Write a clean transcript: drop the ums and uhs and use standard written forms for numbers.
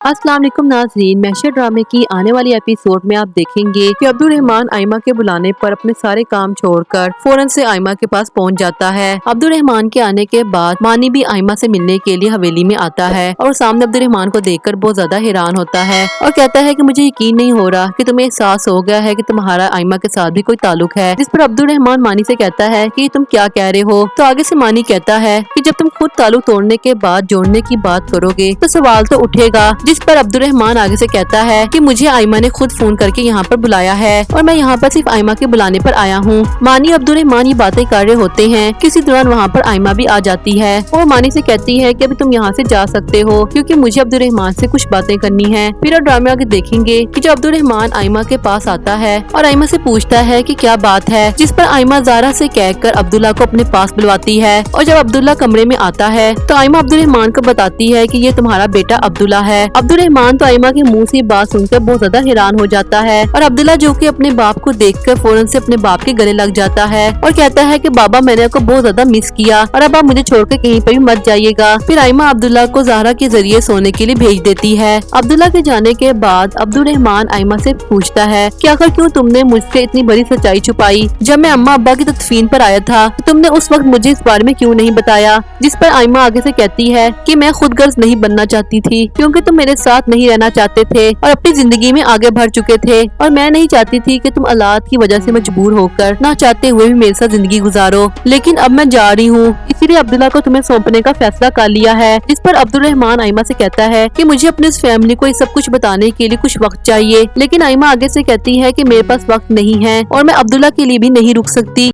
अस्सलाम वालेकुम नाज़रीन, महशर ड्रामे की आने वाली एपिसोड में आप देखेंगे कि अब्दुर्रहमान आयमा के बुलाने पर अपने सारे काम छोड़कर फौरन से आयमा के पास पहुंच जाता है। अब्दुर्रहमान के आने के बाद मानी भी आयमा से मिलने के लिए हवेली में आता है और सामने अब्दुर्रहमान को देखकर बहुत ज्यादा हैरान होता है और कहता है कि मुझे यकीन नहीं हो रहा कि तुम्हें एहसास हो गया है कि तुम्हारा आयमा के साथ भी कोई ताल्लुक है। जिस पर अब्दुर्रहमान मानी से कहता है कि तुम क्या कह रहे हो। तो आगे से मानी कहता है कि जब तुम खुद ताल्लुक तोड़ने के बाद जोड़ने की बात करोगे तो सवाल तो उठेगा। जिस पर अब्दुर्रहमान आगे से कहता है कि मुझे आयमा ने खुद फोन करके यहाँ पर बुलाया है और मैं यहाँ पर सिर्फ आयमा के बुलाने पर आया हूँ। मानी अब्दुर्रहमान ये बातें कर रहे होते हैं, किसी दौरान वहाँ पर आयमा भी आ जाती है और मानी से कहती है कि अभी तुम यहाँ से जा सकते हो क्योंकि मुझे अब्दुर्रहमान से कुछ बातें करनी है। फिर आप ड्रामे आगे देखेंगे कि जब अब्दुर्रहमान आयमा के पास आता है और आयमा से पूछता है कि क्या बात है, जिस पर आयमा ज़ारा से कहकर अब्दुल्ला को अपने पास बुलवाती है और जब अब्दुल्ला कमरे में आता है तो आयमा अब्दुर्रहमान को बताती है कि ये तुम्हारा बेटा अब्दुल्ला है। अब्दुर्रहमान तो आयमा की मुंह से बात सुनकर बहुत ज्यादा हैरान हो जाता है और अब्दुल्ला जो कि अपने बाप को देखकर फौरन से अपने बाप के गले लग जाता है और कहता है कि बाबा मैंने आपको बहुत ज्यादा मिस किया और अब आप मुझे छोड़कर कहीं पर भी मत जाइएगा। फिर आयमा अब्दुल्ला को ज़ारा के जरिए सोने के लिए भेज देती है। अब्दुल्ला के जाने के बाद अब्दुर्रहमान आयमा से पूछता है कि आखिर क्यों तुमने मुझसे इतनी बड़ी सच्चाई छुपाई। जब मैं अम्मा अब्बा की तदफीन पर आया था तो तुमने उस वक्त मुझे इस बारे में क्यों नहीं बताया। जिस पर आयमा आगे से कहती है कि मैं खुद गर्ज नहीं बनना चाहती थी क्योंकि तुम मेरे साथ नहीं रहना चाहते थे और अपनी जिंदगी में आगे बढ़ चुके थे और मैं नहीं चाहती थी कि तुम औलाद की वजह से मजबूर होकर ना चाहते हुए भी मेरे साथ जिंदगी गुजारो, लेकिन अब मैं जा रही हूँ इसीलिए अब्दुल्ला को तुम्हें सौंपने का फैसला कर लिया है। जिस पर अब्दुर्रहमान आयमा से कहता है कि मुझे अपनी इस फैमिली को ये सब कुछ बताने के लिए कुछ वक्त चाहिए, लेकिन आयमा आगे से कहती है कि मेरे पास वक्त नहीं है और मैं अब्दुल्ला के लिए भी नहीं रुक सकती।